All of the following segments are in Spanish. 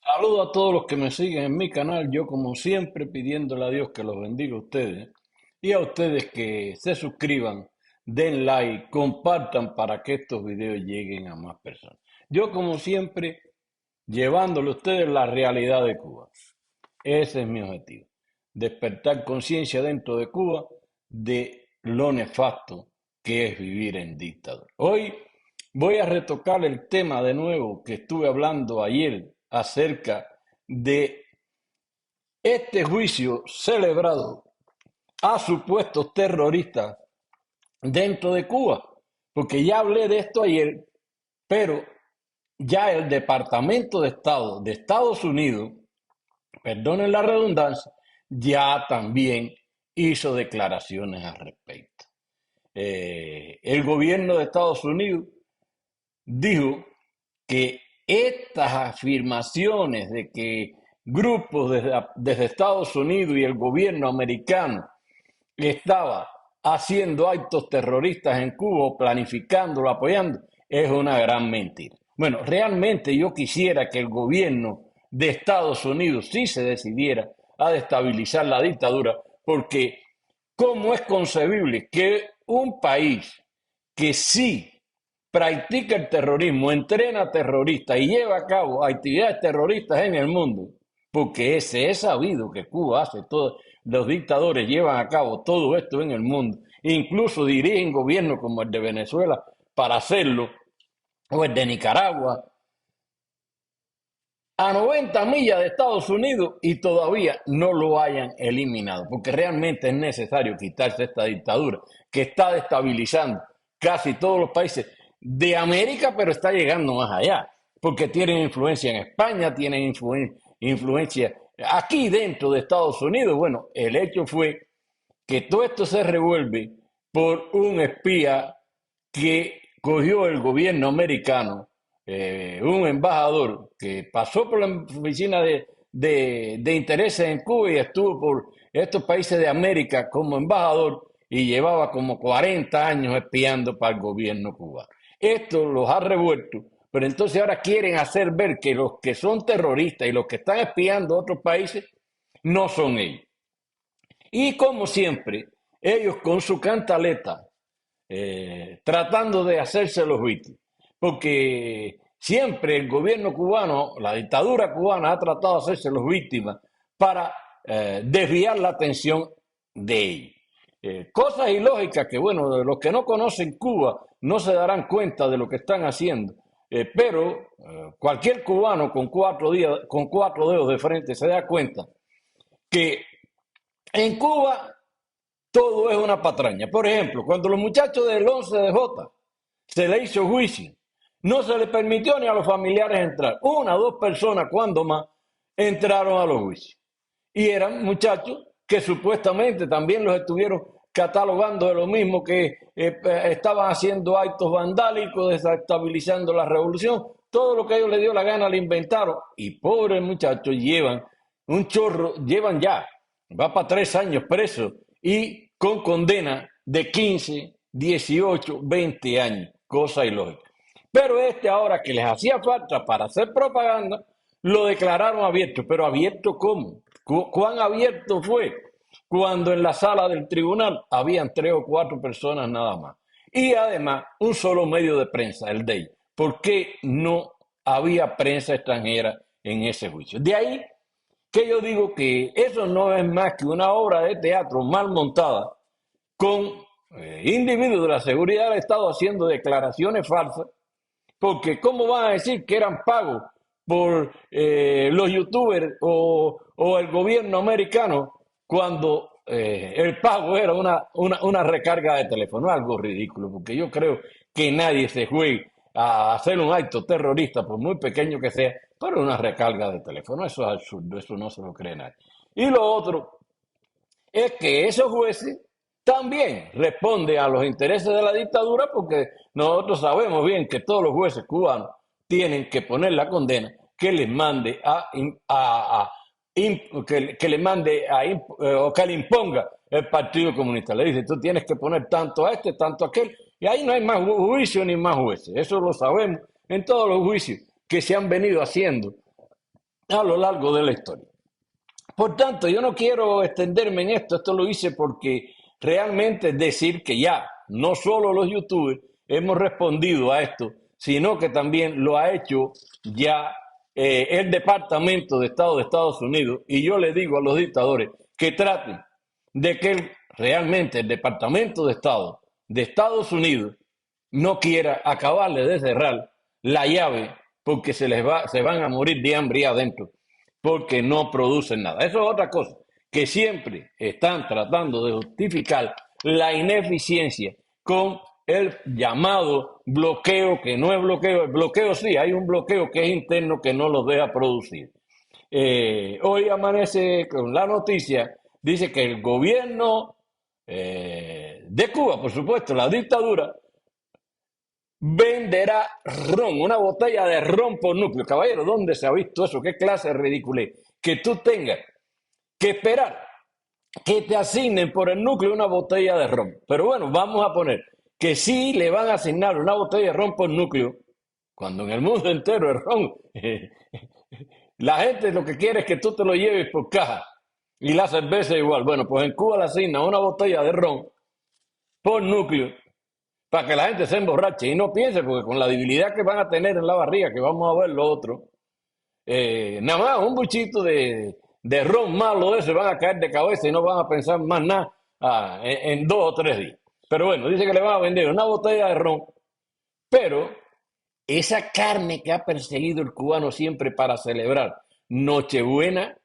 Saludo a todos los que me siguen en mi canal, yo como siempre pidiéndole a Dios que los bendiga a ustedes y a ustedes que se suscriban, den like, compartan para que estos videos lleguen a más personas. Yo como siempre llevándole a ustedes la realidad de Cuba. Ese es mi objetivo, despertar conciencia dentro de Cuba de lo nefasto que es vivir en dictadura. Hoy voy a retocar el tema de nuevo que estuve hablando ayer acerca de este juicio celebrado a supuestos terroristas dentro de Cuba, porque ya hablé de esto ayer, pero ya el Departamento de Estado de Estados Unidos, perdonen la redundancia, ya también hizo declaraciones al respecto. El gobierno de Estados Unidos dijo que estas afirmaciones de que grupos desde Estados Unidos y el gobierno americano estaba haciendo actos terroristas en Cuba, planificándolo, apoyando, es una gran mentira. Bueno, realmente yo quisiera que el gobierno de Estados Unidos sí se decidiera a destabilizar la dictadura, porque ¿cómo es concebible que un país que sí practica el terrorismo, entrena terroristas y lleva a cabo actividades terroristas en el mundo, porque ese es sabido que Cuba hace todo, los dictadores llevan a cabo todo esto en el mundo, incluso dirigen gobiernos como el de Venezuela para hacerlo, o el de Nicaragua, a 90 millas de Estados Unidos y todavía no lo hayan eliminado, porque realmente es necesario quitarse esta dictadura que está destabilizando casi todos los países de América, pero está llegando más allá, porque tienen influencia en España, tienen influencia aquí dentro de Estados Unidos. Bueno, el hecho fue que todo esto se revuelve por un espía que cogió el gobierno americano, un embajador que pasó por la oficina de intereses en Cuba y estuvo por estos países de América como embajador y llevaba como 40 años espiando para el gobierno cubano. Esto los ha revuelto, pero entonces ahora quieren hacer ver que los que son terroristas y los que están espiando a otros países no son ellos. Y como siempre, ellos con su cantaleta, tratando de hacerse los víctimas, porque siempre el gobierno cubano, la dictadura cubana ha tratado de hacerse los víctimas para desviar la atención de ellos. Cosas ilógicas que, bueno, los que no conocen Cuba no se darán cuenta de lo que están haciendo, pero cualquier cubano con 4 días, con 4 dedos de frente se da cuenta que en Cuba todo es una patraña. Por ejemplo, cuando los muchachos del 11 de J se le hizo juicio, no se le permitió ni a los familiares entrar. Una o dos personas, cuando más, entraron a los juicios. Y eran muchachos que supuestamente también los estuvieron catalogando de lo mismo, que estaban haciendo actos vandálicos, desestabilizando la revolución. Todo lo que a ellos les dio la gana le inventaron. Y pobres muchachos llevan un chorro, llevan ya, va para 3 años presos y con condena de 15, 18, 20 años, cosa ilógica. Pero este ahora que les hacía falta para hacer propaganda, lo declararon abierto. ¿Pero abierto cómo? ¿Cuán abierto fue? Cuando en la sala del tribunal habían 3 o 4 personas nada más. Y además un solo medio de prensa, el de ellos. ¿Por qué no había prensa extranjera en ese juicio? De ahí que yo digo que eso no es más que una obra de teatro mal montada con individuos de la seguridad del Estado haciendo declaraciones falsas, porque ¿cómo van a decir que eran pagos por los youtubers o el gobierno americano cuando el pago era una recarga de teléfono? Algo ridículo, porque yo creo que nadie se juegue a hacer un acto terrorista, por muy pequeño que sea, para una recarga de teléfono. Eso es absurdo, eso no se lo cree nadie. Y lo otro es que esos jueces también responden a los intereses de la dictadura, porque nosotros sabemos bien que todos los jueces cubanos tienen que poner la condena que les mande que le mande o que le imponga el Partido Comunista. Le dice, tú tienes que poner tanto a este, tanto a aquel, y ahí no hay más juicio ni más jueces. Eso lo sabemos en todos los juicios que se han venido haciendo a lo largo de la historia. Por tanto, yo no quiero extenderme en esto, esto lo hice porque realmente es decir que ya no solo los youtubers hemos respondido a esto, sino que también lo ha hecho ya el Departamento de Estado de Estados Unidos. Y yo le digo a los dictadores que traten de que realmente el Departamento de Estado de Estados Unidos no quiera acabarle de cerrar la llave porque se van a morir de hambre ahí adentro porque no producen nada. Eso es otra cosa, que siempre están tratando de justificar la ineficiencia con el llamado bloqueo, que no es bloqueo. El bloqueo sí, hay un bloqueo que es interno que no los deja producir. Hoy amanece con la noticia, dice que el gobierno de Cuba, por supuesto, la dictadura, venderá ron, una botella de ron por núcleo. Caballero, ¿dónde se ha visto eso? ¿Qué clase de ridiculez? Que tú tengas que esperar que te asignen por el núcleo una botella de ron. Pero bueno, vamos a poner que sí le van a asignar una botella de ron por núcleo, cuando en el mundo entero el ron, la gente lo que quiere es que tú te lo lleves por caja y la cerveza igual. Bueno, pues en Cuba le asignan una botella de ron por núcleo para que la gente se emborrache y no piense, porque con la debilidad que van a tener en la barriga, que vamos a ver lo otro, nada más un buchito de ron malo de ese van a caer de cabeza y no van a pensar más nada en 2 o 3 días. Pero bueno, dice que le van a vender una botella de ron, pero esa carne que ha perseguido el cubano siempre para celebrar Nochebuena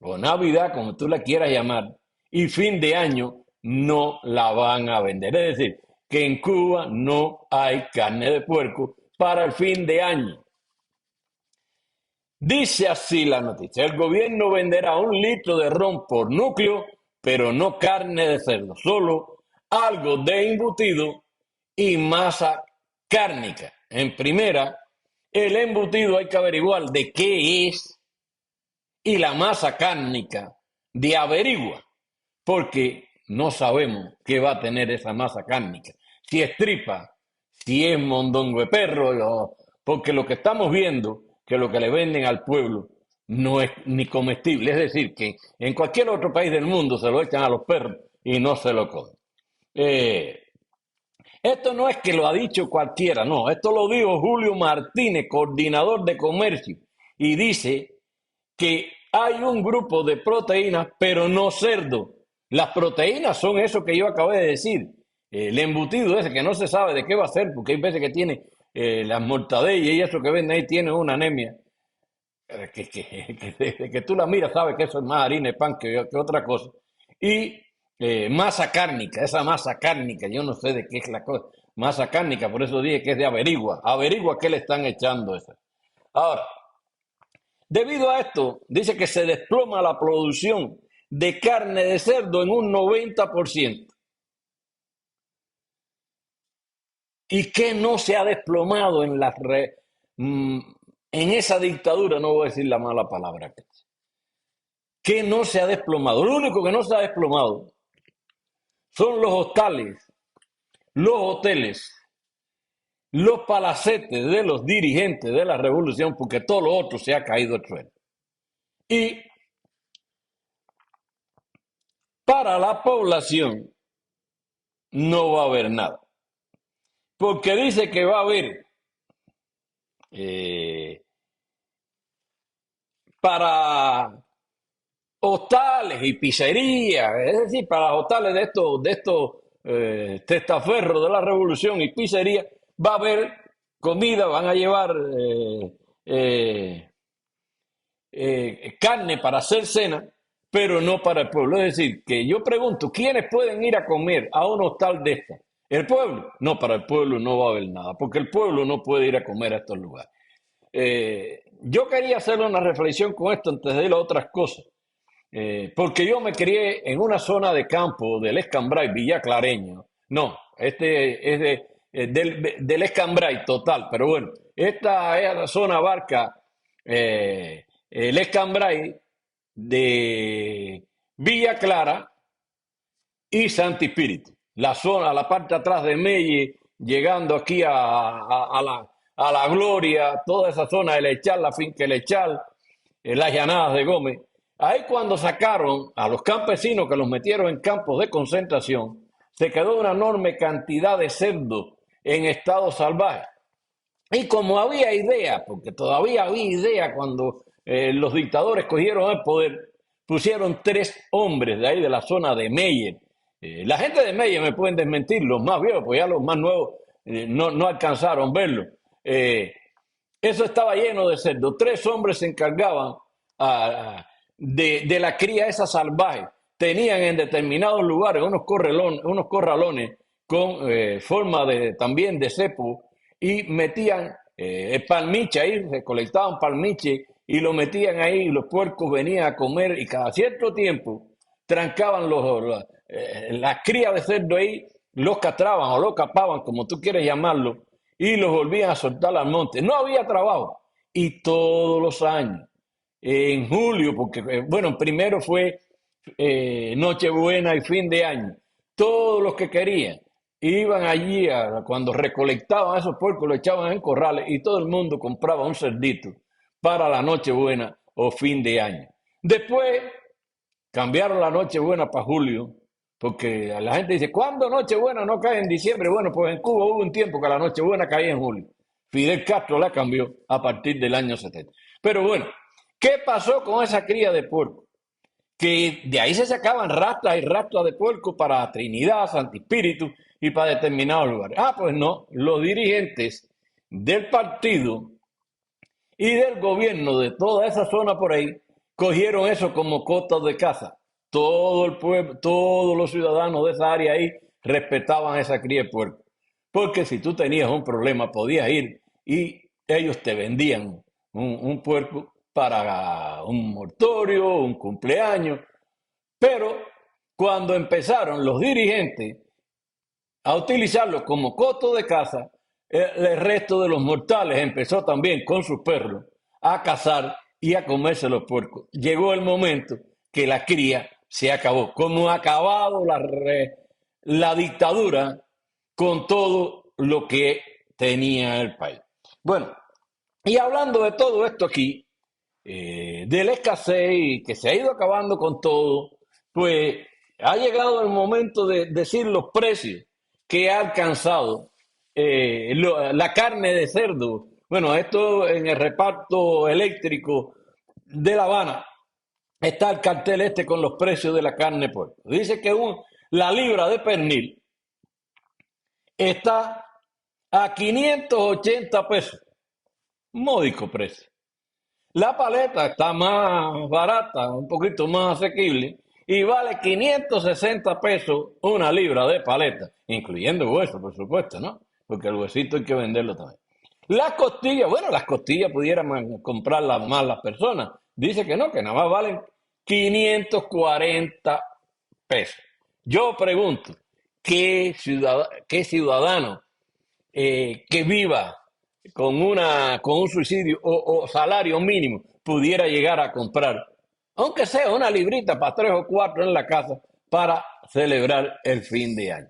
o Navidad, como tú la quieras llamar, y fin de año, no la van a vender. Es decir, que en Cuba no hay carne de puerco para el fin de año. Dice así la noticia: el gobierno venderá 1 litro de ron por núcleo, pero no carne de cerdo, solo algo de embutido y masa cárnica. En primera, el embutido hay que averiguar de qué es y la masa cárnica de averigua, porque no sabemos qué va a tener esa masa cárnica. Si es tripa, si es mondongo de perro, porque lo que estamos viendo, que lo que le venden al pueblo no es ni comestible. Es decir, que en cualquier otro país del mundo se lo echan a los perros y no se lo comen. Esto no es que lo ha dicho cualquiera, no, esto lo dijo Julio Martínez, coordinador de comercio, y dice que hay un grupo de proteínas, pero no cerdo. Las proteínas son eso que yo acabé de decir. El embutido ese que no se sabe de qué va a ser, porque hay veces que tiene las mortadellas y eso que venden ahí tiene una anemia. Que tú la miras, sabes que eso es más harina y pan que otra cosa. Y masa cárnica, esa masa cárnica, yo no sé de qué es la cosa. Masa cárnica, por eso dije que es de averigua. Averigua qué le están echando esa. Ahora, debido a esto, dice que se desploma la producción de carne de cerdo en un 90%. ¿Y qué no se ha desplomado en en esa dictadura? No voy a decir la mala palabra. ¿Qué no se ha desplomado? Lo único que no se ha desplomado son los hostales, los hoteles, los palacetes de los dirigentes de la revolución, porque todo lo otro se ha caído al suelo. Y para la población no va a haber nada. Porque dice que va a haber eh, para hostales y pizzerías, es decir, para los hostales de estos testaferros de la revolución y pizzerías, va a haber comida, van a llevar eh, carne para hacer cena, pero no para el pueblo. Es decir, que yo pregunto, ¿quiénes pueden ir a comer a un hostal de esta? ¿El pueblo? No, para el pueblo no va a haber nada, porque el pueblo no puede ir a comer a estos lugares. Yo quería hacer una reflexión con esto antes de ir a otras cosas, porque yo me crié en una zona de campo del Escambray, Villa Clareño. No, este es del Escambray total, pero bueno, esta es la zona abarca el Escambray de Villa Clara y Santi Espíritu. La zona, la parte atrás de Melle, llegando aquí a la Gloria, toda esa zona, el Echal, la finca El Echal, las llanadas de Gómez. Ahí cuando sacaron a los campesinos que los metieron en campos de concentración, se quedó una enorme cantidad de cerdos en estado salvaje. Y como había idea, porque todavía había idea cuando los dictadores cogieron el poder, pusieron 3 hombres de ahí de la zona de Meyer. La gente de Meyer me pueden desmentir, los más viejos, pues ya los más nuevos no alcanzaron a verlo. Eh, Eso estaba lleno de cerdos. 3 hombres se encargaban de la cría esa salvaje. Tenían en determinados lugares unos corralones con forma también de cepo y metían palmiche ahí, recolectaban palmiche y lo metían ahí y los puercos venían a comer y cada cierto tiempo trancaban las crías de cerdo ahí, los castraban o los capaban, como tú quieres llamarlo, y los volvían a soltar al monte. No había trabajo. Y todos los años, en julio, porque, bueno, primero fue Nochebuena y fin de año, todos los que querían iban allí cuando recolectaban esos puercos, lo echaban en corrales y todo el mundo compraba un cerdito para la Nochebuena o fin de año. Después cambiaron la Nochebuena para julio, porque la gente dice, ¿cuándo Nochebuena no cae en diciembre? Bueno, pues en Cuba hubo un tiempo que la Nochebuena caía en julio. Fidel Castro la cambió a partir del año 70. Pero bueno, ¿qué pasó con esa cría de puerco? Que de ahí se sacaban rastras y rastras de puerco para Trinidad, Santi Espíritu y para determinados lugares. Ah, pues no, los dirigentes del partido y del gobierno de toda esa zona por ahí cogieron eso como cotas de caza. Todo el pueblo, todos los ciudadanos de esa área ahí respetaban esa cría de puerco. Porque si tú tenías un problema, podías ir y ellos te vendían un puerco para un mortorio, un cumpleaños. Pero cuando empezaron los dirigentes a utilizarlo como coto de caza, el resto de los mortales empezó también con sus perros a cazar y a comerse los puercos. Llegó el momento que la cría se acabó, como ha acabado la dictadura con todo lo que tenía el país. Bueno, y hablando de todo esto aquí, de la escasez y que se ha ido acabando con todo, pues ha llegado el momento de decir los precios que ha alcanzado la carne de cerdo. Bueno, esto en el reparto eléctrico de La Habana está el cartel este con los precios de la carne de puerco. Dice que la libra de pernil está a 580 pesos, módico precio. La paleta está más barata, un poquito más asequible, y vale 560 pesos una libra de paleta, incluyendo hueso, por supuesto, ¿no? Porque el huesito hay que venderlo también. Las costillas, bueno, las costillas pudieran comprarlas más las personas. Dice que no, que nada más valen 540 pesos. Yo pregunto, qué ciudadano que viva con un suicidio o salario mínimo pudiera llegar a comprar, aunque sea una librita para 3 o 4 en la casa para celebrar el fin de año?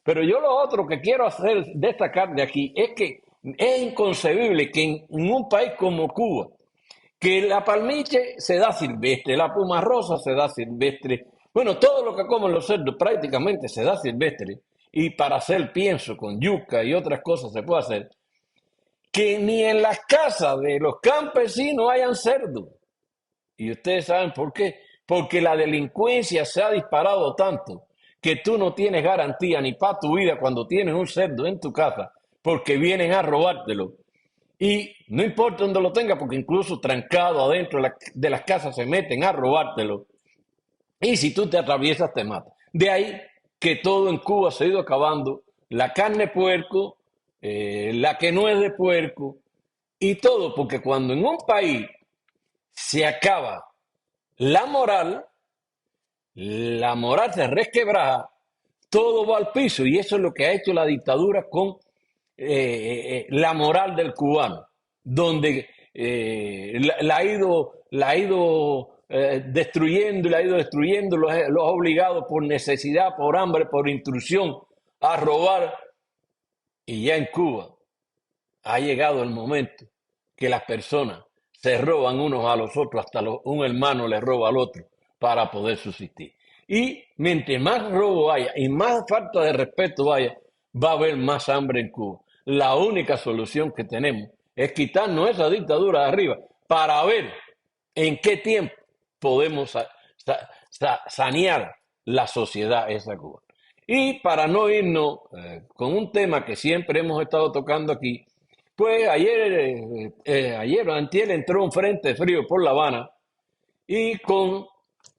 Pero yo lo otro que quiero hacer destacar de aquí es que es inconcebible que en un país como Cuba, que la palmiche se da silvestre, la puma rosa se da silvestre, bueno, todo lo que comen los cerdos prácticamente se da silvestre, y para hacer pienso con yuca y otras cosas se puede hacer, que ni en las casas de los campesinos hayan cerdos. Y ustedes saben por qué. Porque la delincuencia se ha disparado tanto que tú no tienes garantía ni para tu vida cuando tienes un cerdo en tu casa, porque vienen a robártelo. Y no importa dónde lo tengas, porque incluso trancado adentro de las casas se meten a robártelo. Y si tú te atraviesas, te mata. De ahí que todo en Cuba se ha ido acabando. La carne de puerco, la que no es de puerco, y todo, porque cuando en un país se acaba la moral, la moral se resquebraja, todo va al piso. Y eso es lo que ha hecho la dictadura con la moral del cubano, donde la ha ido destruyendo y la ha ido destruyendo, los ha obligado por necesidad, por hambre, por intrusión a robar. Y ya en Cuba ha llegado el momento que las personas se roban unos a los otros, hasta un hermano le roba al otro para poder subsistir. Y mientras más robo haya y más falta de respeto haya, va a haber más hambre en Cuba. La única solución que tenemos es quitarnos esa dictadura de arriba para ver en qué tiempo podemos sanear la sociedad esa cubana. Y para no irnos con un tema que siempre hemos estado tocando aquí, pues ayer o antier entró un frente frío por La Habana y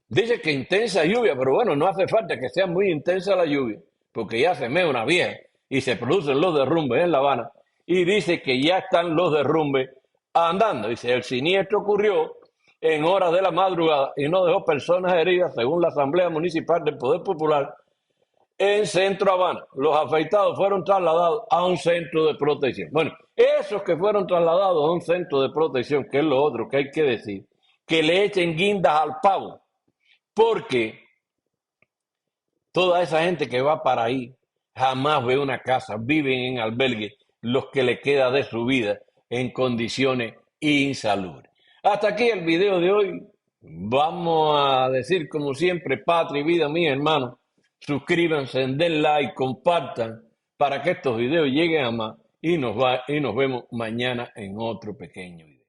dice que intensa lluvia, pero bueno, no hace falta que sea muy intensa la lluvia, porque ya se mea una vieja y se producen los derrumbes en La Habana, y dice que ya están los derrumbes andando. Dice, el siniestro ocurrió en horas de la madrugada y no dejó personas heridas, según la Asamblea Municipal del Poder Popular en Centro Habana. Los afectados fueron trasladados a un centro de protección. Bueno, esos que fueron trasladados a un centro de protección, que es lo otro que hay que decir, que le echen guindas al pavo, porque toda esa gente que va para ahí jamás ve una casa, viven en albergues los que le queda de su vida en condiciones insalubres. Hasta aquí el video de hoy. Vamos a decir como siempre, patria y vida, mis hermanos. Suscríbanse, den like, compartan para que estos videos lleguen a más y nos vemos mañana en otro pequeño video.